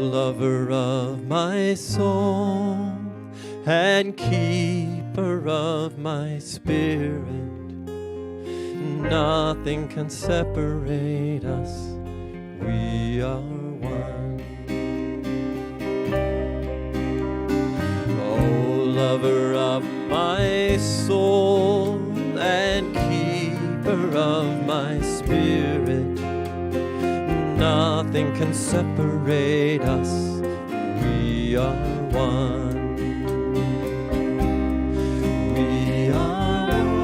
Lover of my soul and keeper of my spirit, nothing can separate us, we are one. Oh, lover of my soul and keeper of my spirit, nothing can separate us, we are one. We are one.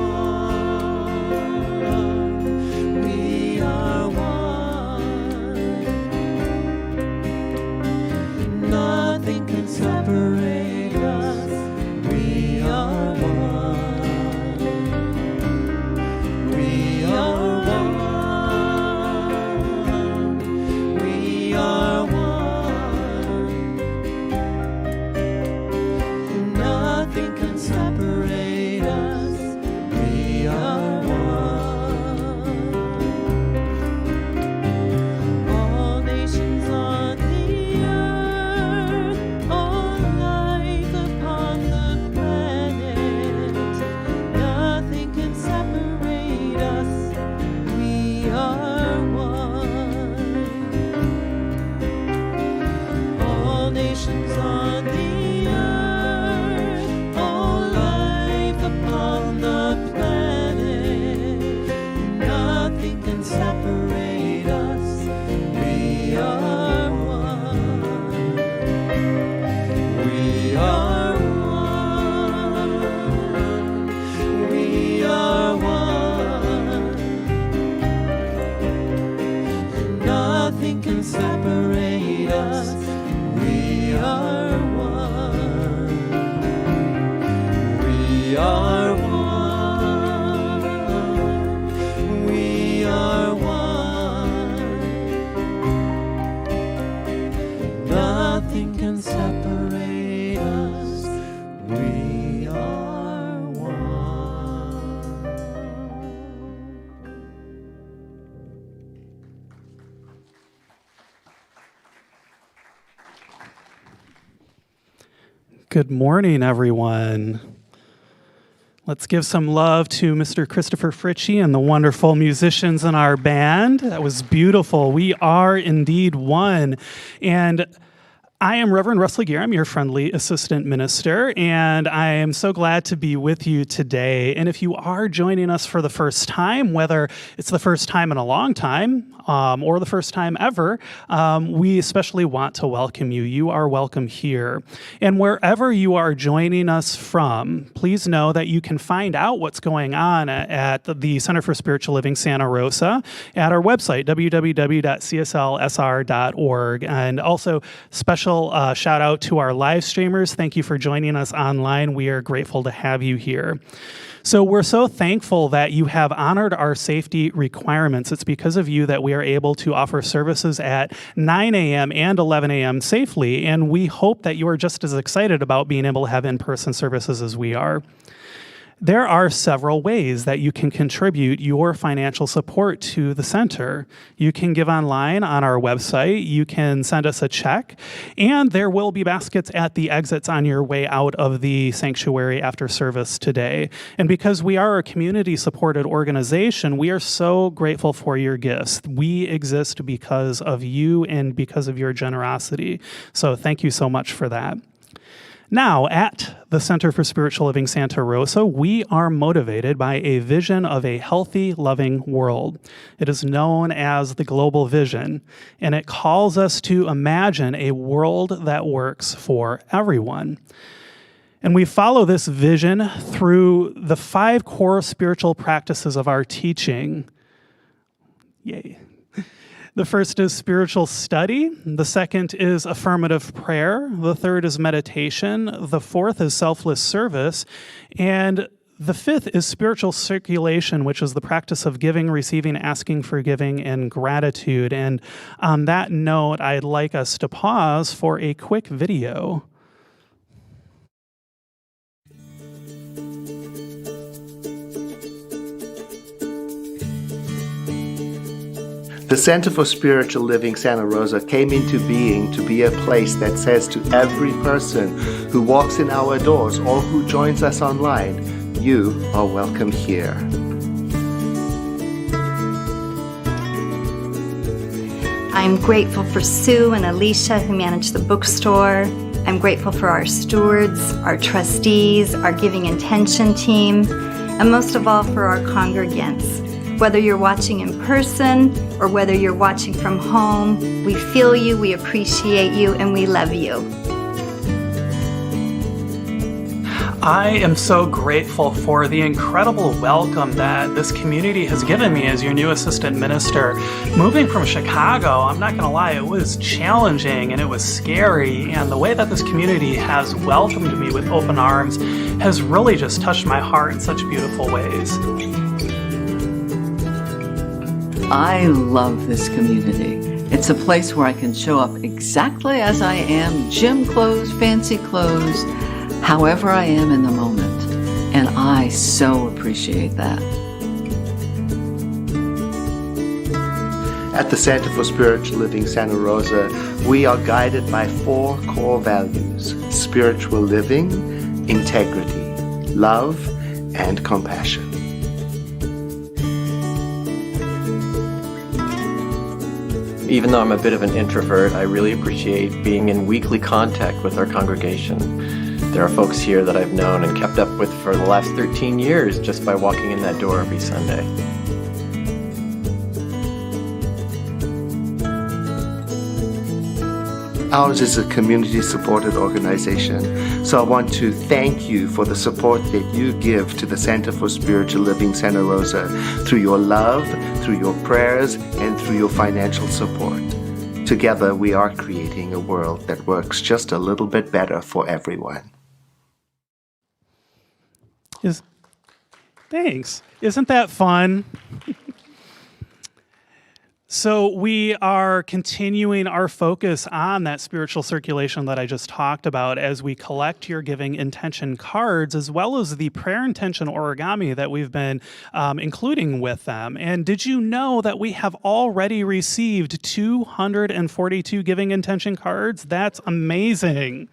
We are one. Nothing can separate us, we are one. We are one. Separate us, we are one. All nations on the earth, all life upon the planet, nothing can separate us, we are one. All nations on the separate us, we are one. We are one. We are one. Nothing can separate us, we are one. We are one. Nothing can separate us, we are one. Good morning, everyone. Let's give some love to Mr. Christopher Fritchie and the wonderful musicians in our band. That was beautiful. We are indeed one. And I am Reverend Russell Gear. I'm your friendly assistant minister, and I am so glad to be with you today. And if you are joining us for the first time, whether it's the first time in a long time or the first time ever, we especially want to welcome you. You are welcome here. And wherever you are joining us from, please know that you can find out what's going on at the Center for Spiritual Living Santa Rosa at our website, www.cslsr.org. And also special shout out to our live streamers. Thank you for joining us online. We are grateful to have you here. So we're so thankful that you have honored our safety requirements. It's because of you that we are able to offer services at 9 a.m. and 11 a.m. safely, and we hope that you are just as excited about being able to have in-person services as we are. There are several ways that you can contribute your financial support to the center. You can give online on our website, you can send us a check, and there will be baskets at the exits on your way out of the sanctuary after service today. And because we are a community-supported organization, we are so grateful for your gifts. We exist because of you and because of your generosity. So thank you so much for that. Now, at the Center for Spiritual Living Santa Rosa, we are motivated by a vision of a healthy, loving world. It is known as the Global Vision, and it calls us to imagine a world that works for everyone. And we follow this vision through the 5 core spiritual practices of our teaching. Yay. The first is spiritual study. The second is affirmative prayer. The third is meditation. The fourth is selfless service. And the fifth is spiritual circulation, which is the practice of giving, receiving, asking for giving, and gratitude. And on that note, I'd like us to pause for a quick video. The Center for Spiritual Living Santa Rosa came into being to be a place that says to every person who walks in our doors or who joins us online, you are welcome here. I'm grateful for Sue and Alicia who manage the bookstore. I'm grateful for our stewards, our trustees, our Giving Intention team, and most of all for our congregants. Whether you're watching in person or whether you're watching from home, we feel you, we appreciate you, and we love you. I am so grateful for the incredible welcome that this community has given me as your new assistant minister. Moving from Chicago, I'm not going to lie, it was challenging and it was scary, and the way that this community has welcomed me with open arms has really just touched my heart in such beautiful ways. I love this community. It's a place where I can show up exactly as I am, gym clothes, fancy clothes, however I am in the moment. And I so appreciate that. At the Center for Spiritual Living Santa Rosa, we are guided by 4 core values: spiritual living, integrity, love, and compassion. Even though I'm a bit of an introvert, I really appreciate being in weekly contact with our congregation. There are folks here that I've known and kept up with for the last 13 years just by walking in that door every Sunday. Ours is a community-supported organization, so I want to thank you for the support that you give to the Center for Spiritual Living Santa Rosa through your love, through your prayers, and through your financial support. Together, we are creating a world that works just a little bit better for everyone. Thanks. Isn't that fun? So we are continuing our focus on that spiritual circulation that I just talked about as we collect your Giving Intention cards, as well as the prayer intention origami that we've been including with them. And did you know that we have already received 242 Giving Intention cards? That's amazing.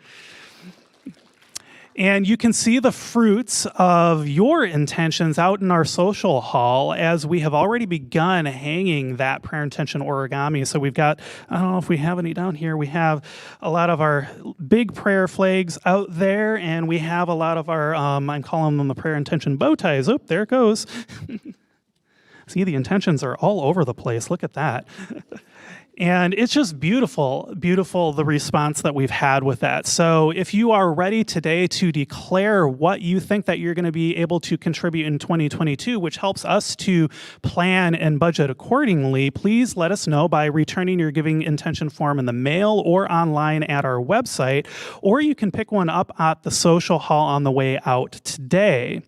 And you can see the fruits of your intentions out in our social hall as we have already begun hanging that prayer intention origami. So we've got, I don't know if we have any down here, we have a lot of our big prayer flags out there, and we have a lot of our, I'm calling them the prayer intention bow ties. Oh, there it goes. See, the intentions are all over the place. Look at that. And it's just beautiful, beautiful, the response that we've had with that. So if you are ready today to declare what you think that you're going to be able to contribute in 2022, which helps us to plan and budget accordingly, please let us know by returning your Giving Intention form in the mail or online at our website, or you can pick one up at the social hall on the way out today.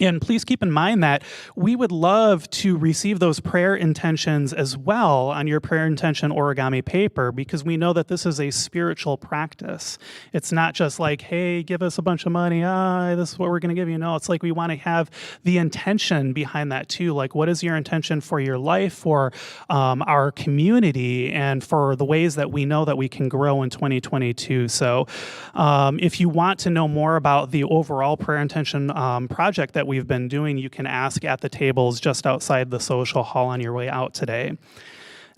And please keep in mind that we would love to receive those prayer intentions as well on your prayer intention origami paper, because we know that this is a spiritual practice. It's not just like, hey, give us a bunch of money, this is what we're going to give you. No, it's like we want to have the intention behind that too. Like, what is your intention for your life, for our community, and for the ways that we know that we can grow in 2022. So if you want to know more about the overall prayer intention project that we've been doing, you can ask at the tables just outside the social hall on your way out today.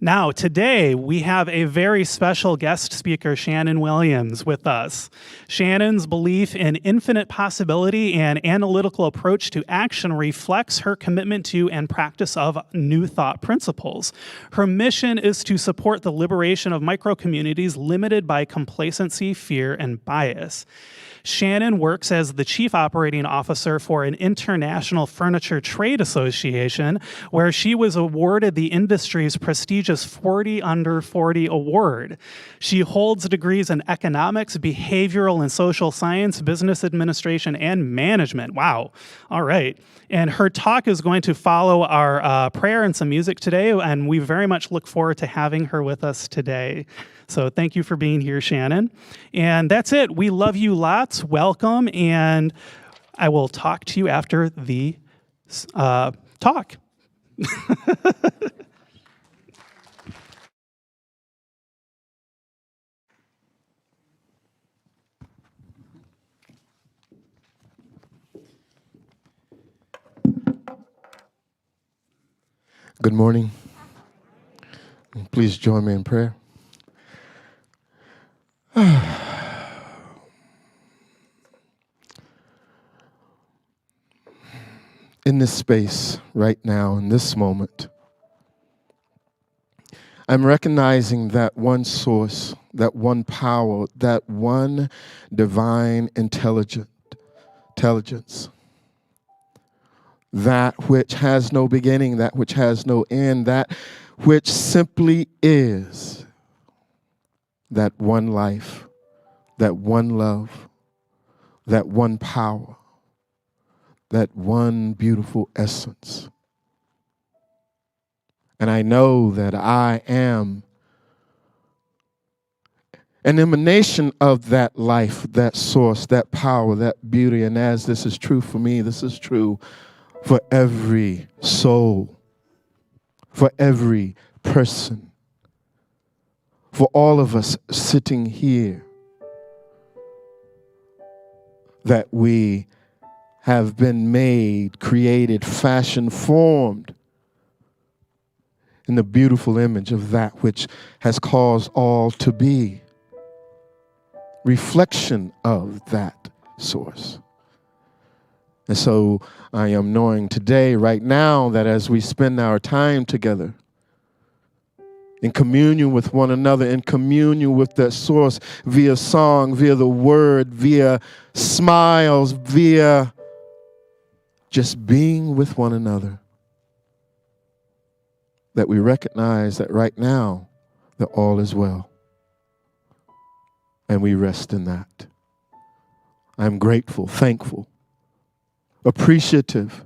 Now, today, we have a very special guest speaker, Shannon Williams, with us. Shannon's belief in infinite possibility and analytical approach to action reflects her commitment to and practice of New Thought principles. Her mission is to support the liberation of micro-communities limited by complacency, fear, and bias. Shannon works as the Chief Operating Officer for an international furniture trade association, where she was awarded the industry's prestigious 40 Under 40 award. She holds degrees in economics, behavioral and social science, business administration, and management. Wow. All right. And her talk is going to follow our prayer and some music today, and we very much look forward to having her with us today. So thank you for being here, Shannon. And that's it. We love you lots. Welcome. And I will talk to you after the talk. Good morning. Please join me in prayer. In this space right now, in this moment, I'm recognizing that one source, that one power, that one divine intelligence, that which has no beginning, that which has no end, that which simply is, that one life, that one love, that one power, that one beautiful essence. And I know that I am an emanation of that life, that source, that power, that beauty. And as this is true for me, this is true for every soul, for every person, for all of us sitting here, that we have been made, created, fashioned, formed in the beautiful image of that which has caused all to be. Reflection of that source. And so I am knowing today, right now, that as we spend our time together in communion with one another, in communion with that source, via song, via the word, via smiles, via just being with one another, that we recognize that right now, that all is well. And we rest in that. I'm grateful, thankful, appreciative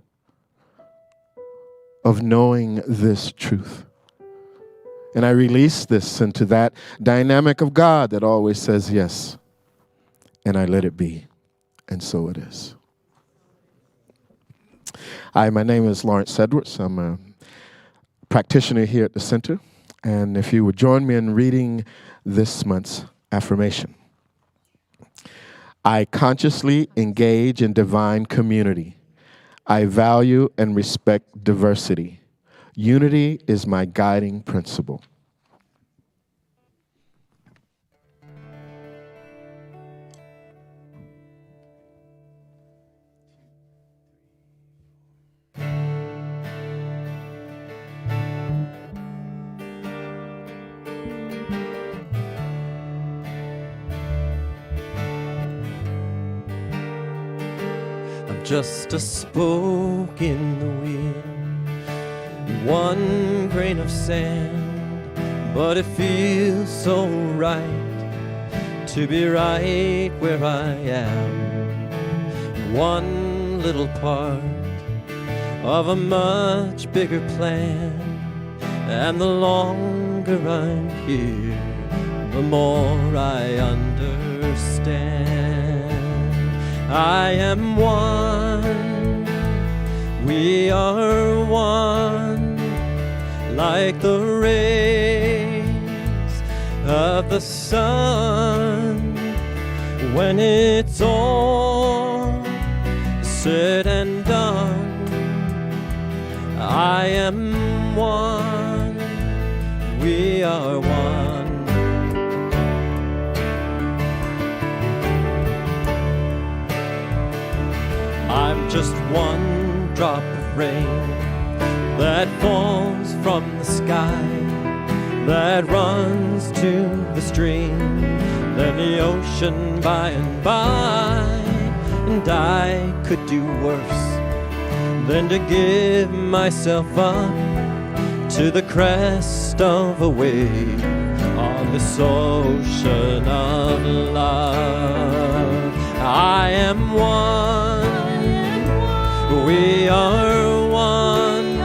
of knowing this truth. And I release this into that dynamic of God that always says yes. And I let it be. And so it is. Hi, my name is Lawrence Edwards. I'm a practitioner here at the center. And if you would join me in reading this month's affirmation. I consciously engage in divine community. I value and respect diversity. Unity is my guiding principle. Just a spoke in the wind, one grain of sand, but it feels so right to be right where I am. One little part of a much bigger plan, and the longer I'm here, the more I understand. I am one, we are one, like the rays of the sun. When it's all said and done, I am one, we are one. I'm just one drop of rain that falls from the sky, that runs to the stream, then the ocean by and by. And I could do worse than to give myself up to the crest of a wave on this ocean of love. I am one. We are one,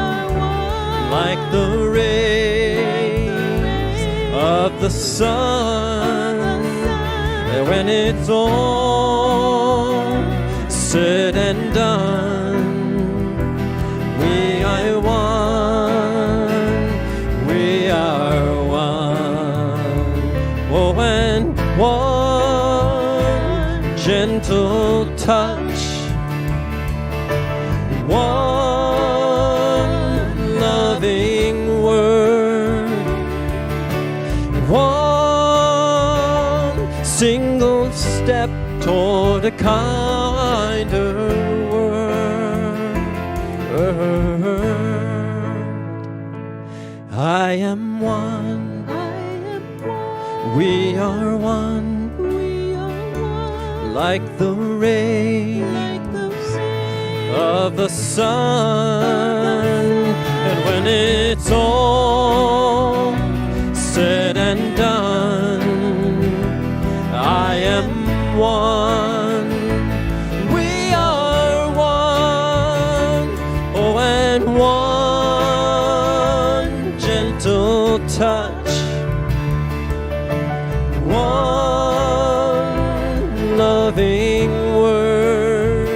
like the rays of the sun. And when it's all said and done, we are one, we are one. Oh, and one gentle touch, one loving toward a kinder world. I am one. We are one. Like the rays of the sun. And when it's all said and done, I am one. We are one. Oh, and one gentle touch, one loving word,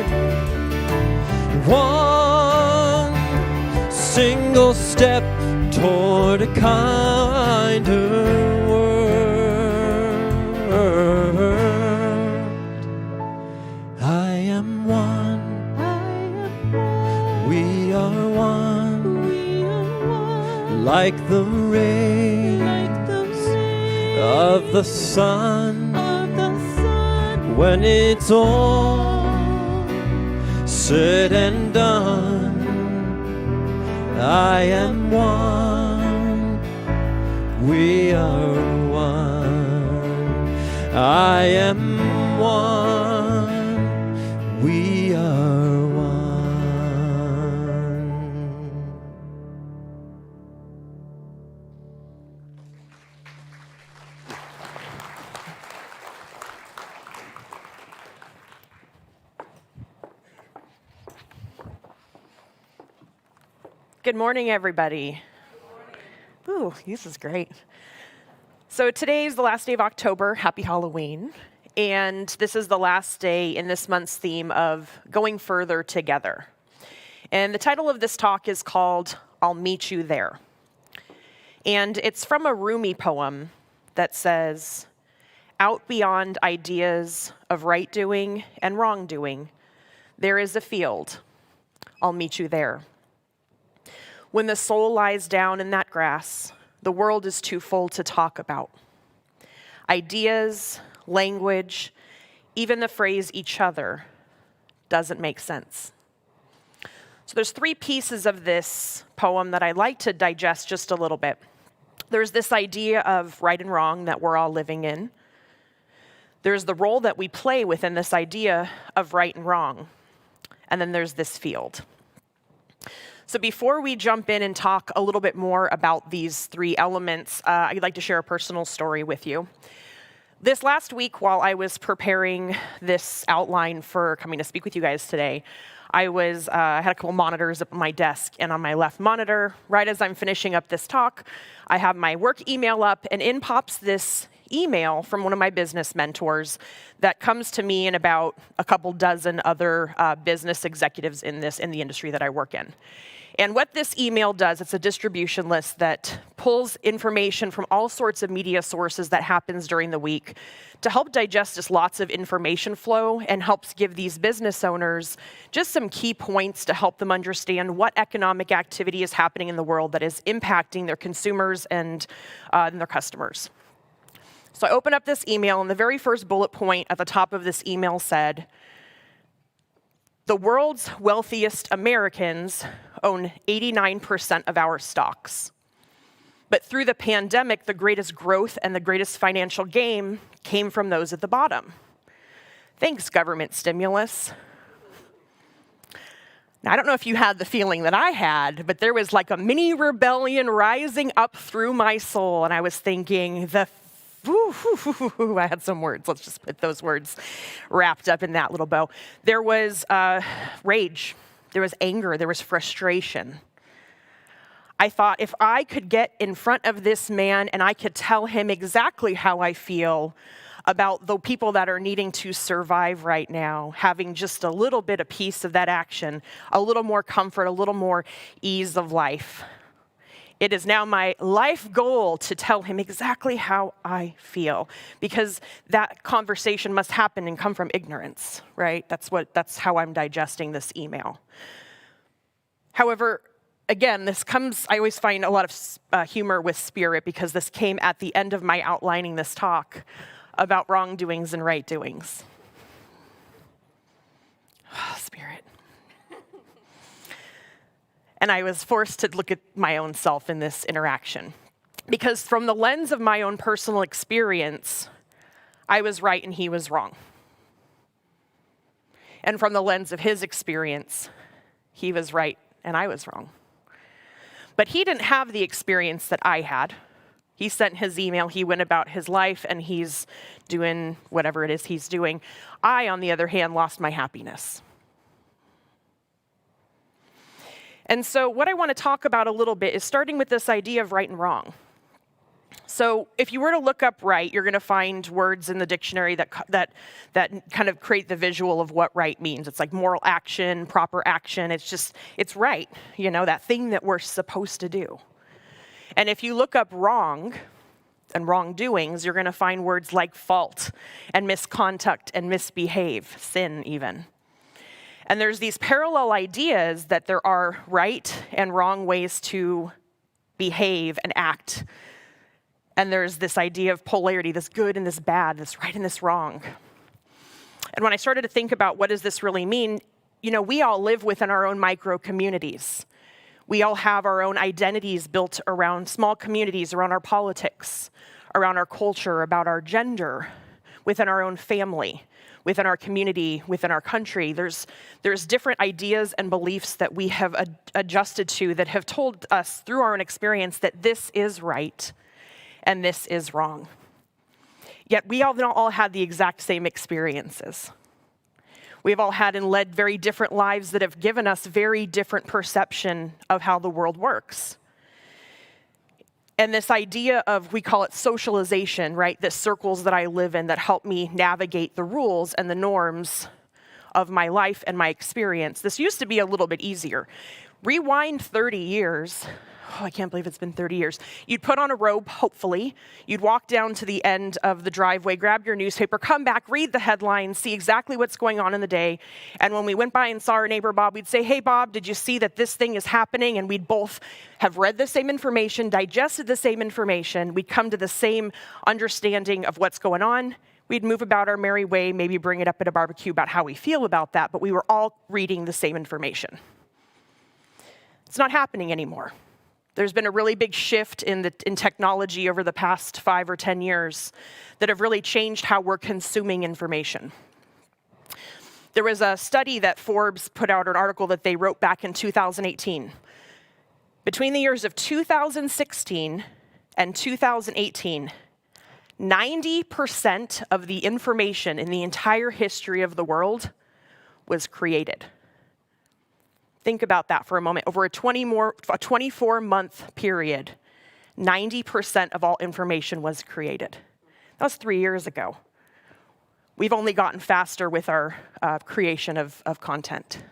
one single step toward a kinder world. I am one. We are one. Like the rays of the sun. When it's all said and done, I am one. We are one. I am one. We are one. Good morning, everybody. Ooh, this is great. So today's the last day of October. Happy Halloween. And this is the last day in this month's theme of Going Further Together. And the title of this talk is called I'll Meet You There. And it's from a Rumi poem that says, out beyond ideas of right doing and wrongdoing, there is a field. I'll meet you there. When the soul lies down in that grass, the world is too full to talk about. Ideas, language, even the phrase each other doesn't make sense. So there's 3 pieces of this poem that I'd like to digest just a little bit. There's this idea of right and wrong that we're all living in. There's the role that we play within this idea of right and wrong. And then there's this field. So before we jump in and talk a little bit more about these 3 elements, I'd like to share a personal story with you. This last week, while I was preparing this outline for coming to speak with you guys today, I had a couple monitors up on my desk, and on my left monitor, right as I'm finishing up this talk, I have my work email up, and in pops this email from one of my business mentors that comes to me and about a couple dozen other business executives in the industry that I work in. And what this email does, it's a distribution list that pulls information from all sorts of media sources that happens during the week to help digest just lots of information flow and helps give these business owners just some key points to help them understand what economic activity is happening in the world that is impacting their consumers and their customers. So I open up this email, and the very first bullet point at the top of this email said, the world's wealthiest Americans own 89% of our stocks. But through the pandemic, the greatest growth and the greatest financial gain came from those at the bottom. Thanks, government stimulus. Now, I don't know if you had the feeling that I had, but there was like a mini rebellion rising up through my soul, and I was thinking, I had some words. Let's just put those words wrapped up in that little bow. There was rage. There was anger. There was frustration. I thought if I could get in front of this man and I could tell him exactly how I feel about the people that are needing to survive right now, having just a little bit of piece of that action, a little more comfort, a little more ease of life. It is now my life goal to tell him exactly how I feel, because that conversation must happen and come from ignorance, right? That's how I'm digesting this email. However, again, I always find a lot of humor with spirit, because this came at the end of my outlining this talk about wrongdoings and right doings. Spirit. And I was forced to look at my own self in this interaction. Because from the lens of my own personal experience, I was right and he was wrong. And from the lens of his experience, he was right and I was wrong. But he didn't have the experience that I had. He sent his email, he went about his life, and he's doing whatever it is he's doing. I, on the other hand, lost my happiness. And so what I want to talk about a little bit is starting with this idea of right and wrong. So if you were to look up right, you're going to find words in the dictionary that kind of create the visual of what right means. It's like moral action, proper action. It's right, that thing that we're supposed to do. And if you look up wrong and wrongdoings, you're going to find words like fault and misconduct and misbehave, sin even. And there's these parallel ideas that there are right and wrong ways to behave and act. And there's this idea of polarity, this good and this bad, this right and this wrong. And when I started to think about what does this really mean, we all live within our own micro communities. We all have our own identities built around small communities, around our politics, around our culture, about our gender, within our own family, within our community, within our country. There's different ideas and beliefs that we have adjusted to that have told us through our own experience that this is right and this is wrong. Yet we all had the exact same experiences. We've all had and led very different lives that have given us very different perception of how the world works. And this idea of, we call it socialization, right? The circles that I live in that help me navigate the rules and the norms of my life and my experience. This used to be a little bit easier. Rewind 30 years. Oh, I can't believe it's been 30 years. You'd put on a robe, hopefully. You'd walk down to the end of the driveway, grab your newspaper, come back, read the headlines, see exactly what's going on in the day. And when we went by and saw our neighbor Bob, we'd say, hey, Bob, did you see that this thing is happening? And we'd both have read the same information, digested the same information. We'd come to the same understanding of what's going on. We'd move about our merry way, maybe bring it up at a barbecue about how we feel about that, but we were all reading the same information. It's not happening anymore. There's been a really big shift in technology over the past 5 or 10 years that have really changed how we're consuming information. There was a study that Forbes put out, an article that they wrote back in 2018. Between the years of 2016 and 2018, 90% of the information in the entire history of the world was created. Think about that for a moment. Over a 24-month period, 90% of all information was created. That was 3 years ago. We've only gotten faster with our creation of content.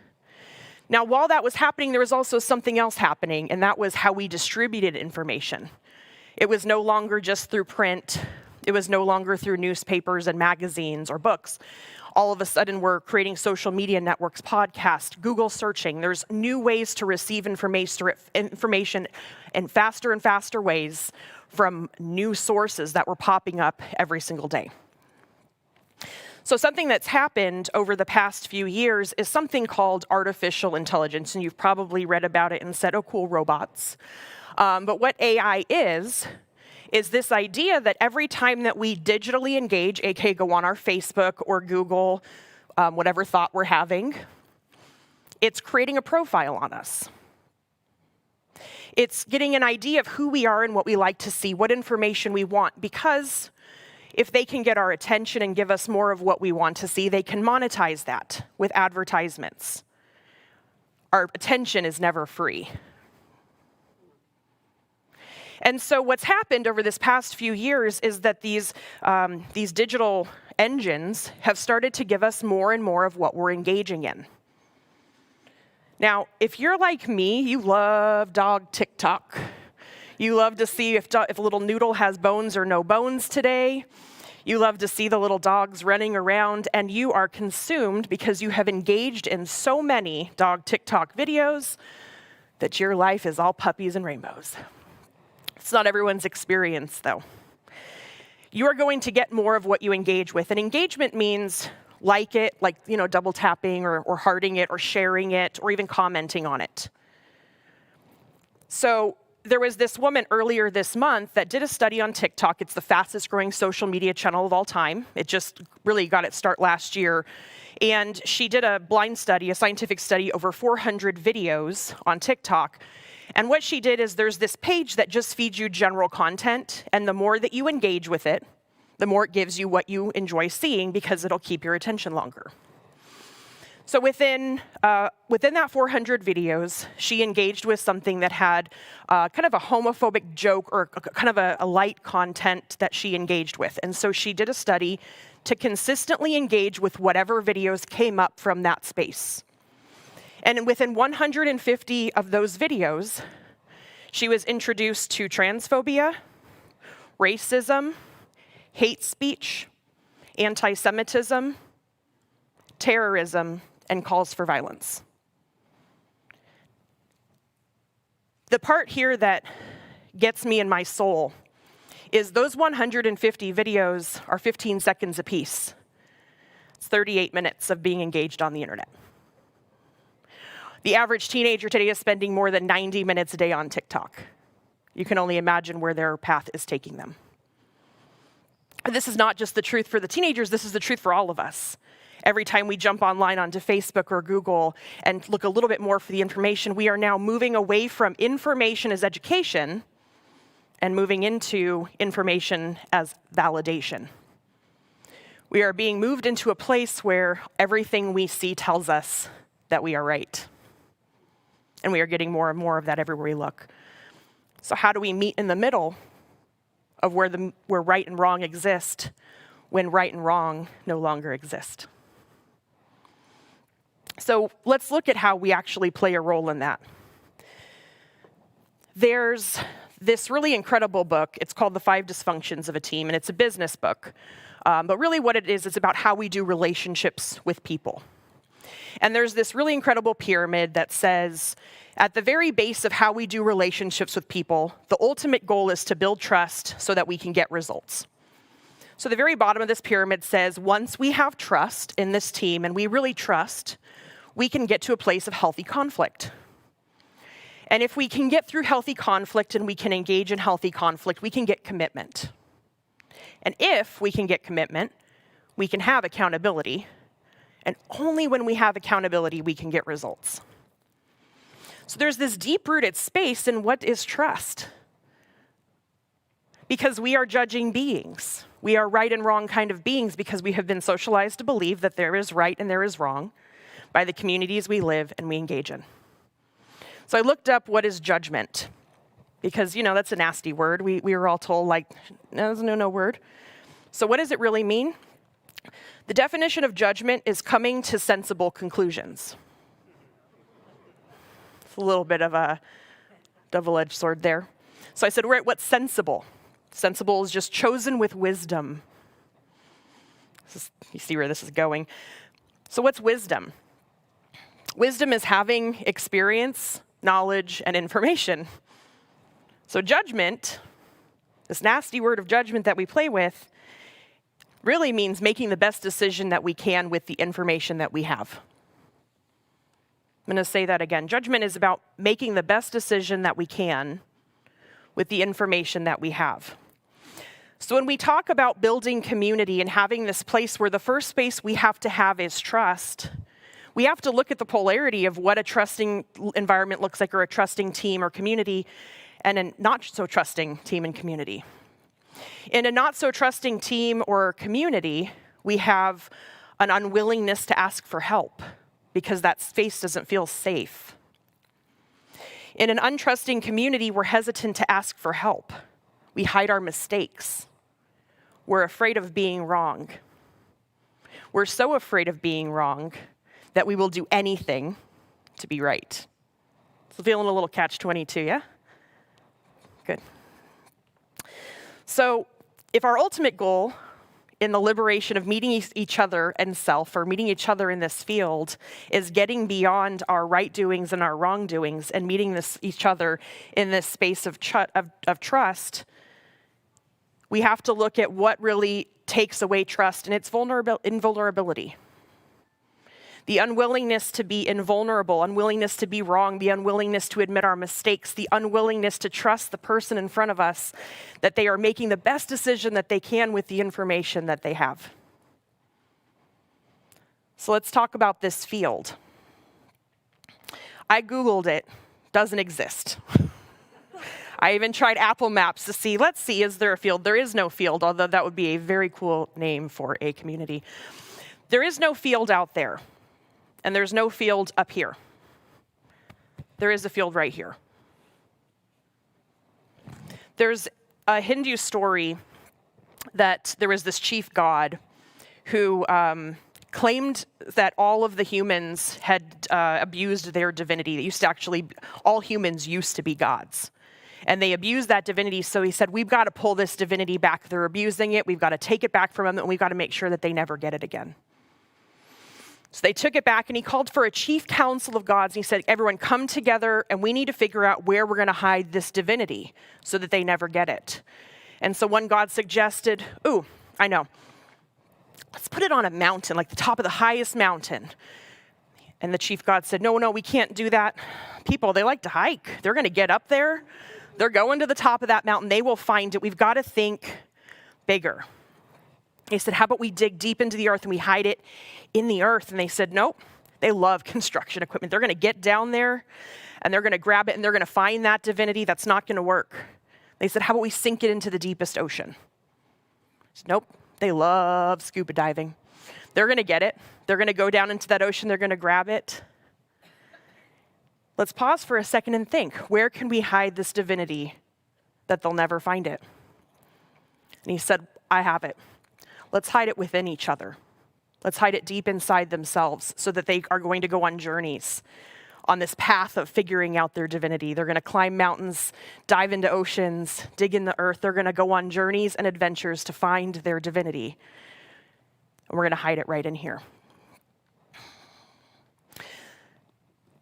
Now, while that was happening, there was also something else happening, and that was how we distributed information. It was no longer just through print. It was no longer through newspapers and magazines or books. All of a sudden, we're creating social media networks, podcasts, Google searching. There's new ways to receive information in faster and faster ways from new sources that were popping up every single day. So something that's happened over the past few years is something called artificial intelligence, and you've probably read about it and said, oh, cool, robots. But what AI is this idea that every time that we digitally engage, aka go on our Facebook or Google, whatever thought we're having, it's creating a profile on us. It's getting an idea of who we are and what we like to see, what information we want, because if they can get our attention and give us more of what we want to see, they can monetize that with advertisements. Our attention is never free. And so what's happened over this past few years is that these digital engines have started to give us more and more of what we're engaging in. Now, if you're like me, you love dog TikTok. You love to see if a little noodle has bones or no bones today. You love to see the little dogs running around, and you are consumed because you have engaged in so many dog TikTok videos that your life is all puppies and rainbows. It's not everyone's experience, though. You are going to get more of what you engage with, and engagement means like it, like, double tapping or hearting it or sharing it or even commenting on it. So there was this woman earlier this month that did a study on TikTok. It's the fastest growing social media channel of all time. It just really got its start last year. And she did a blind study, a scientific study, over 400 videos on TikTok. And what she did is there's this page that just feeds you general content. And the more that you engage with it, the more it gives you what you enjoy seeing because it'll keep your attention longer. So within that 400 videos, she engaged with something that had kind of a homophobic joke or kind of a light content that she engaged with. And so she did a study to consistently engage with whatever videos came up from that space. And within 150 of those videos, she was introduced to transphobia, racism, hate speech, anti-Semitism, terrorism, and calls for violence. The part here that gets me in my soul is those 150 videos are 15 seconds apiece. It's 38 minutes of being engaged on the internet. The average teenager today is spending more than 90 minutes a day on TikTok. You can only imagine where their path is taking them. This is not just the truth for the teenagers, this is the truth for all of us. Every time we jump online onto Facebook or Google and look a little bit more for the information, we are now moving away from information as education and moving into information as validation. We are being moved into a place where everything we see tells us that we are right. And we are getting more and more of that everywhere we look. So how do we meet in the middle of where right and wrong exist when right and wrong no longer exist? So let's look at how we actually play a role in that. There's this really incredible book. It's called The 5 Dysfunctions of a Team, and it's a business book. But really what it is, it's about how we do relationships with people. And there's this really incredible pyramid that says, at the very base of how we do relationships with people, the ultimate goal is to build trust so that we can get results. So the very bottom of this pyramid says, once we have trust in this team and we really trust, we can get to a place of healthy conflict. And if we can get through healthy conflict and we can engage in healthy conflict, we can get commitment. And if we can get commitment, we can have accountability. And only when we have accountability, we can get results. So there's this deep-rooted space in what is trust. Because we are judging beings. We are right and wrong kind of beings because we have been socialized to believe that there is right and there is wrong by the communities we live and we engage in. So I looked up what is judgment. Because, that's a nasty word. We were all told, no, there's no word. So what does it really mean? The definition of judgment is coming to sensible conclusions. It's a little bit of a double-edged sword there. So I said, right, what's sensible? Sensible is just chosen with wisdom. You see where this is going. So what's wisdom? Wisdom is having experience, knowledge, and information. So judgment, this nasty word of judgment that we play with, really means making the best decision that we can with the information that we have. I'm going to say that again. Judgment is about making the best decision that we can with the information that we have. So when we talk about building community and having this place where the first space we have to have is trust, we have to look at the polarity of what a trusting environment looks like, or a trusting team or community, and a not so trusting team and community. In a not so trusting team or community, we have an unwillingness to ask for help because that space doesn't feel safe. In an untrusting community, we're hesitant to ask for help. We hide our mistakes. We're afraid of being wrong. We're so afraid of being wrong that we will do anything to be right. So feeling a little catch-22, yeah? Good. So if our ultimate goal in the liberation of meeting each other and self, or meeting each other in this field, is getting beyond our right doings and our wrongdoings and meeting each other in this space of trust, we have to look at what really takes away trust, and it's invulnerability. The unwillingness to be invulnerable, unwillingness to be wrong, the unwillingness to admit our mistakes, the unwillingness to trust the person in front of us that they are making the best decision that they can with the information that they have. So let's talk about this field. I Googled it, doesn't exist. I even tried Apple Maps to see, let's see, is there a field? There is no field, although that would be a very cool name for a community. There is no field out there, and there's no field up here. There is a field right here. There's a Hindu story that there was this chief god who claimed that all of the humans had abused their divinity. They used to actually, all humans used to be gods. And they abused that divinity, so he said, we've got to pull this divinity back. They're abusing it. We've got to take it back from them, and we've got to make sure that they never get it again. So they took it back, and he called for a chief council of gods, and he said, everyone come together, and we need to figure out where we're going to hide this divinity so that they never get it. And so one god suggested, ooh, I know, let's put it on a mountain, like the top of the highest mountain. And the chief god said, no, we can't do that. People, they like to hike. They're going to get up there. They're going to the top of that mountain. They will find it. We've got to think bigger. He said, how about we dig deep into the earth and we hide it in the earth? And they said, nope. They love construction equipment. They're going to get down there and they're going to grab it and they're going to find that divinity. That's not going to work. They said, how about we sink it into the deepest ocean? He said, nope. They love scuba diving. They're going to get it. They're going to go down into that ocean. They're going to grab it. Let's pause for a second and think, where can we hide this divinity that they'll never find it? And he said, I have it. Let's hide it within each other. Let's hide it deep inside themselves so that they are going to go on journeys on this path of figuring out their divinity. They're going to climb mountains, dive into oceans, dig in the earth. They're going to go on journeys and adventures to find their divinity. And we're going to hide it right in here.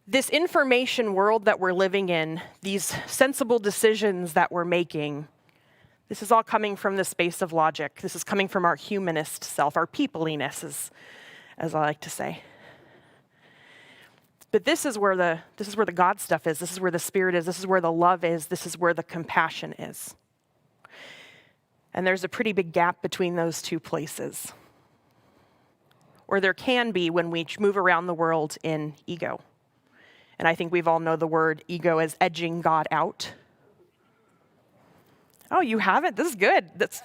This information world that we're living in, these sensible decisions that we're making, this is all coming from the space of logic. This is coming from our humanist self, our peopliness, as I like to say. But this is where the God stuff is. This is where the spirit is. This is where the love is. This is where the compassion is. And there's a pretty big gap between those two places. Or there can be when we move around the world in ego. And I think we've all know the word ego as edging God out. Oh, you haven't? This is good. That's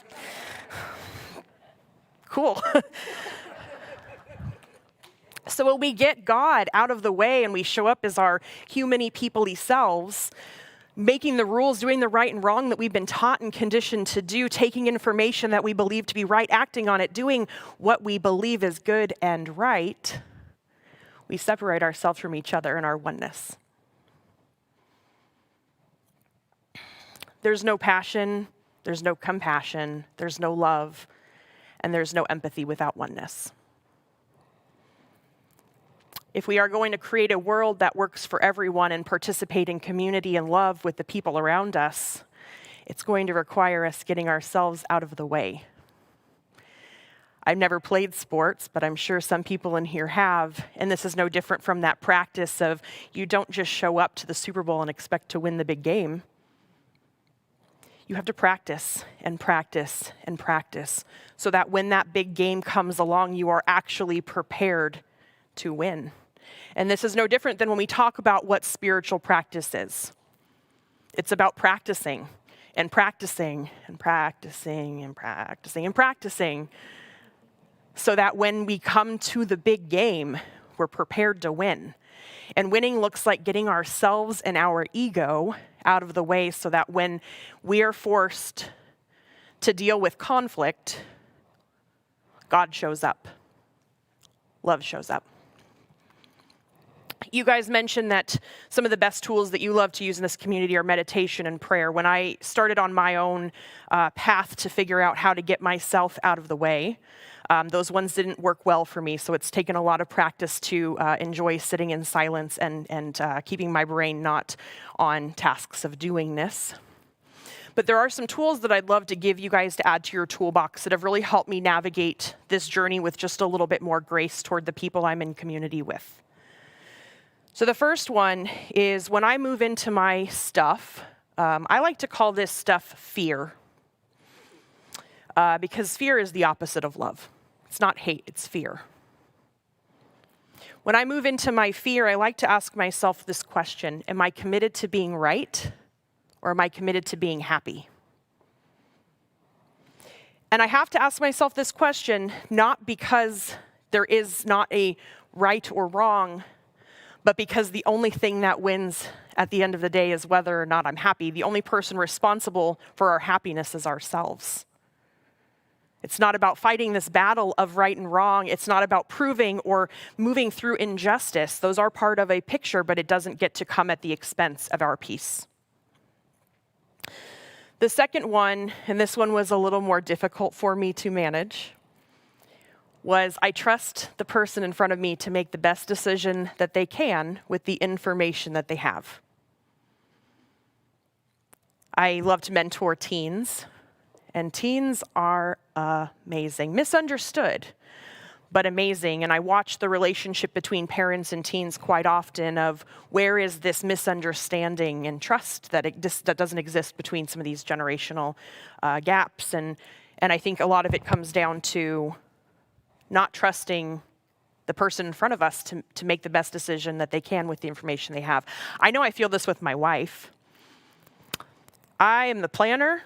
cool. So when we get God out of the way and we show up as our human-y, people-y selves, making the rules, doing the right and wrong that we've been taught and conditioned to do, taking information that we believe to be right, acting on it, doing what we believe is good and right, we separate ourselves from each other in our oneness. There's no passion, there's no compassion, there's no love, and there's no empathy without oneness. If we are going to create a world that works for everyone and participate in community and love with the people around us, it's going to require us getting ourselves out of the way. I've never played sports, but I'm sure some people in here have, and this is no different from that practice of you don't just show up to the Super Bowl and expect to win the big game. You have to practice and practice and practice so that when that big game comes along, you are actually prepared to win. And this is no different than when we talk about what spiritual practice is. It's about practicing and practicing and practicing and practicing and practicing so that when we come to the big game, we're prepared to win. And winning looks like getting ourselves and our ego out of the way so that when we are forced to deal with conflict, God shows up. Love shows up. You guys mentioned that some of the best tools that you love to use in this community are meditation and prayer. When I started on my own path to figure out how to get myself out of the way, those ones didn't work well for me, so it's taken a lot of practice to enjoy sitting in silence and keeping my brain not on tasks of doingness. But there are some tools that I'd love to give you guys to add to your toolbox that have really helped me navigate this journey with just a little bit more grace toward the people I'm in community with. So the first one is when I move into my stuff, I like to call this stuff fear. Because fear is the opposite of love. It's not hate, it's fear. When I move into my fear, I like to ask myself this question: am I committed to being right, or am I committed to being happy? And I have to ask myself this question not because there is not a right or wrong, but because the only thing that wins at the end of the day is whether or not I'm happy. The only person responsible for our happiness is ourselves. It's not about fighting this battle of right and wrong. It's not about proving or moving through injustice. Those are part of a picture, but it doesn't get to come at the expense of our peace. The second one, and this one was a little more difficult for me to manage, was I trust the person in front of me to make the best decision that they can with the information that they have. I love to mentor teens, and teens are amazing, misunderstood, but amazing. And I watch the relationship between parents and teens quite often of where is this misunderstanding and trust that doesn't exist between some of these generational gaps. And I think a lot of it comes down to not trusting the person in front of us to make the best decision that they can with the information they have. I know I feel this with my wife. I am the planner.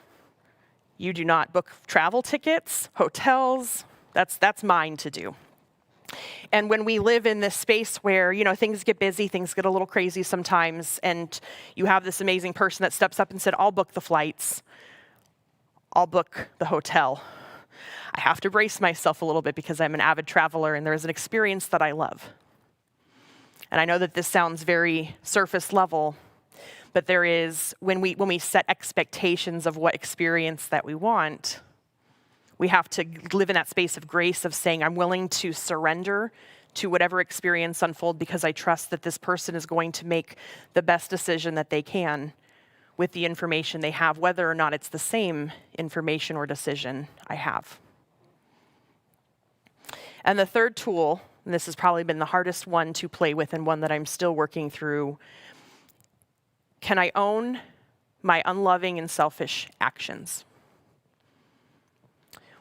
You do not book travel tickets, hotels. That's mine to do. And when we live in this space where, things get busy, things get a little crazy sometimes, and you have this amazing person that steps up and said, I'll book the flights. I'll book the hotel. I have to brace myself a little bit because I'm an avid traveler and there's an experience that I love. And I know that this sounds very surface level, but there is, when we set expectations of what experience that we want, we have to live in that space of grace of saying, I'm willing to surrender to whatever experience unfold because I trust that this person is going to make the best decision that they can with the information they have, whether or not it's the same information or decision I have. And the third tool, and this has probably been the hardest one to play with and one that I'm still working through, can I own my unloving and selfish actions?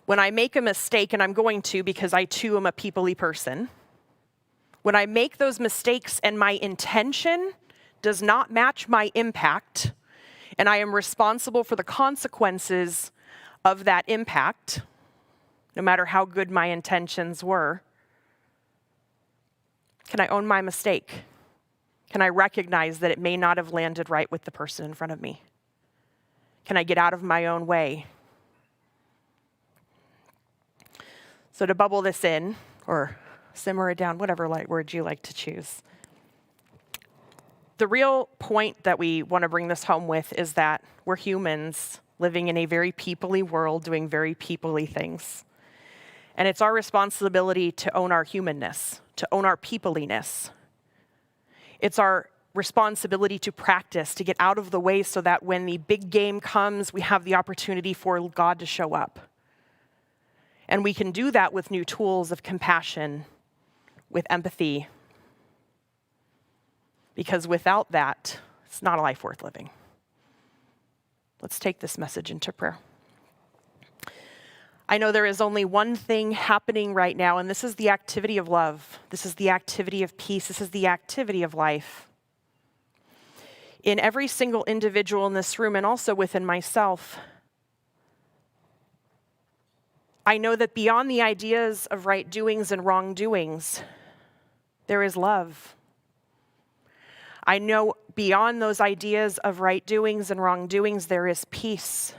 When I make a mistake, and I'm going to because I too am a people-y person, when I make those mistakes and my intention does not match my impact, and I am responsible for the consequences of that impact, no matter how good my intentions were, can I own my mistake? Can I recognize that it may not have landed right with the person in front of me? Can I get out of my own way? So to bubble this in, or simmer it down, whatever word you like to choose, the real point that we want to bring this home with is that we're humans living in a very people-y world doing very people-y things. And it's our responsibility to own our humanness, to own our people-iness. It's our responsibility to practice, to get out of the way so that when the big game comes, we have the opportunity for God to show up. And we can do that with new tools of compassion, with empathy. Because without that, it's not a life worth living. Let's take this message into prayer. I know there is only one thing happening right now, and this is the activity of love. This is the activity of peace. This is the activity of life. In every single individual in this room, and also within myself, I know that beyond the ideas of right doings and wrong doings, there is love. I know beyond those ideas of right doings and wrong doings, there is peace.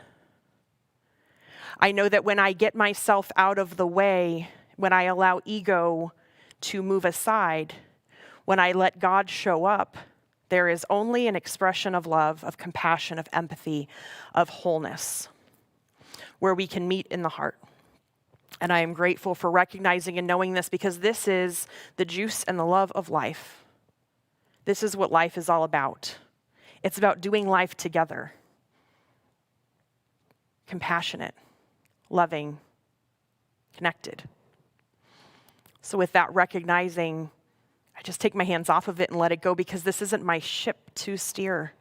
I know that when I get myself out of the way, when I allow ego to move aside, when I let God show up, there is only an expression of love, of compassion, of empathy, of wholeness, where we can meet in the heart. And I am grateful for recognizing and knowing this because this is the juice and the love of life. This is what life is all about. It's about doing life together. compassionate, loving, connected. So with that recognizing, I just take my hands off of it and let it go, because this isn't my ship to steer.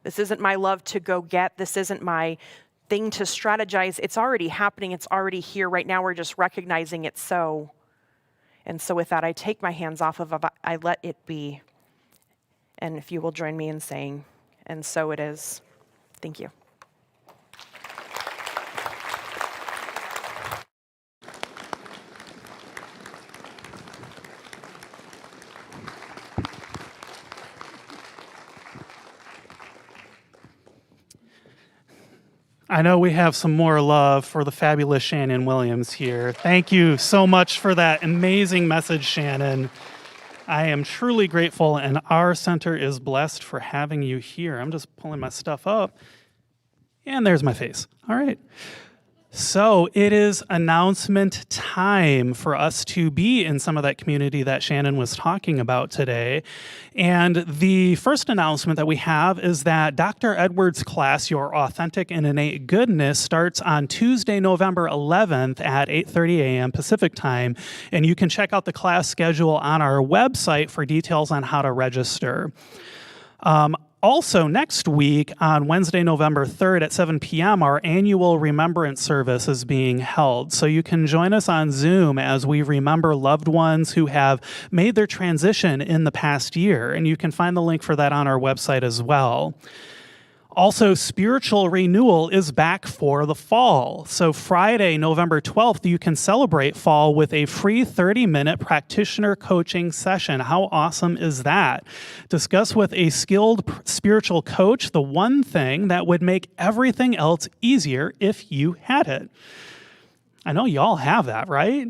This isn't my love to go get. This isn't my thing to strategize. It's already happening. It's already here right now. We're just recognizing it so. And so with that, I take my hands off of it. I let it be. And if you will join me in saying, and so it is. Thank you. I know we have some more love for the fabulous Shannon Williams here. Thank you so much for that amazing message, Shannon. I am truly grateful, and our center is blessed for having you here. I'm just pulling my stuff up, and there's my face. All right. So it is announcement time for us to be in some of that community that Shannon was talking about today. And the first announcement that we have is that Dr. Edwards' class, Your Authentic and Innate Goodness, starts on Tuesday, November 11th at 8:30 a.m. Pacific time. And you can check out the class schedule on our website for details on how to register. Also, next week on Wednesday, November 3rd at 7 p.m., our annual remembrance service is being held. So you can join us on Zoom as we remember loved ones who have made their transition in the past year. And you can find the link for that on our website as well. Also, Spiritual Renewal is back for the fall. So Friday, November 12th, you can celebrate fall with a free 30-minute practitioner coaching session. How awesome is that? Discuss with a skilled spiritual coach the one thing that would make everything else easier if you had it. I know y'all have that, right?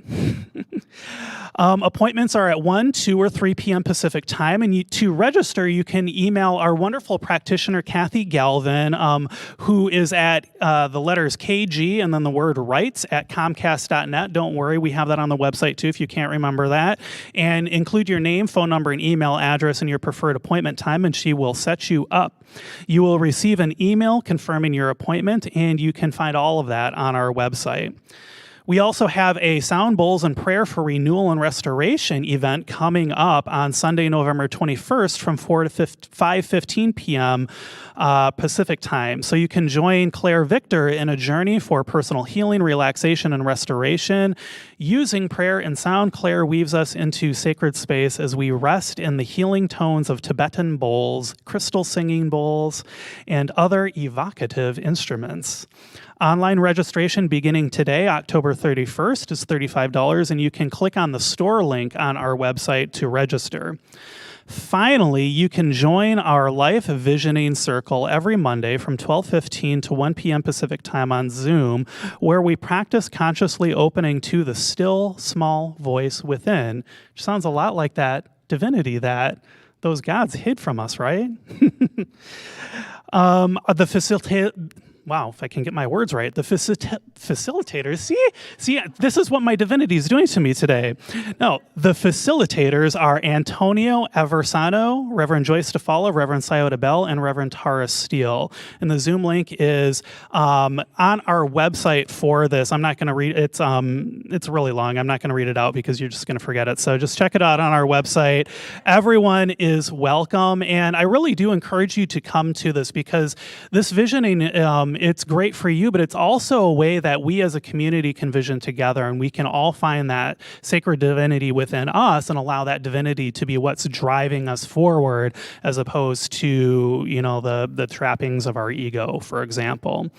Appointments are at 1, 2, or 3 p.m. Pacific time. And to register, you can email our wonderful practitioner, Kathy Galvin, who is at the letters KG and then the word rights at Comcast.net. Don't worry, we have that on the website too if you can't remember that. And include your name, phone number, and email address and your preferred appointment time, and she will set you up. You will receive an email confirming your appointment, and you can find all of that on our website. We also have a Sound Bowls and Prayer for Renewal and Restoration event coming up on Sunday, November 21st from 4 to 5:15 p.m. Pacific time. So you can join Claire Victor in a journey for personal healing, relaxation, and restoration. Using prayer and sound, Claire weaves us into sacred space as we rest in the healing tones of Tibetan bowls, crystal singing bowls, and other evocative instruments. Online registration beginning today, October 31st, is $35, and you can click on the store link on our website to register. Finally, you can join our Life Visioning Circle every Monday from 12:15 to 1 p.m. Pacific time on Zoom, where we practice consciously opening to the still, small voice within, which sounds a lot like that divinity that those gods hid from us, right? Wow, if I can get my words right. The facilitators, see, this is what my divinity is doing to me today. No, the facilitators are Antonio Aversano, Reverend Joyce DeFalla, Reverend Scioto Bell, and Reverend Tara Steele. And the Zoom link is on our website for this. I'm not going to read it. It's really long. I'm not going to read it out because you're just going to forget it. So just check it out on our website. Everyone is welcome, and I really do encourage you to come to this because this visioning it's great for you, but it's also a way that we as a community can vision together, and we can all find that sacred divinity within us and allow that divinity to be what's driving us forward as opposed to, the trappings of our ego, for example.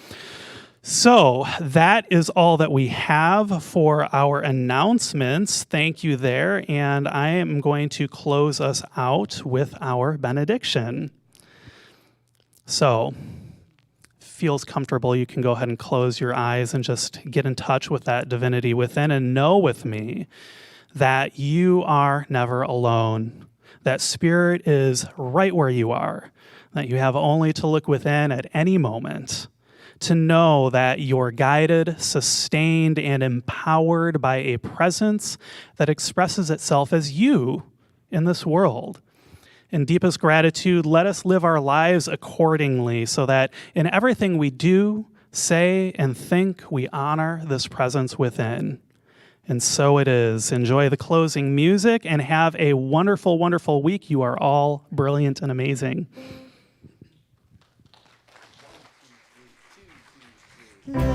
So that is all that we have for our announcements. Thank you there, and I am going to close us out with our benediction. So, feels comfortable, you can go ahead and close your eyes and just get in touch with that divinity within and know with me that you are never alone, that Spirit is right where you are, that you have only to look within at any moment to know that you're guided, sustained, and empowered by a presence that expresses itself as you in this world. In deepest gratitude, let us live our lives accordingly so that in everything we do, say and think we honor this presence within. And so it is. Enjoy the closing music and have a wonderful, wonderful week. You are all brilliant and amazing. Love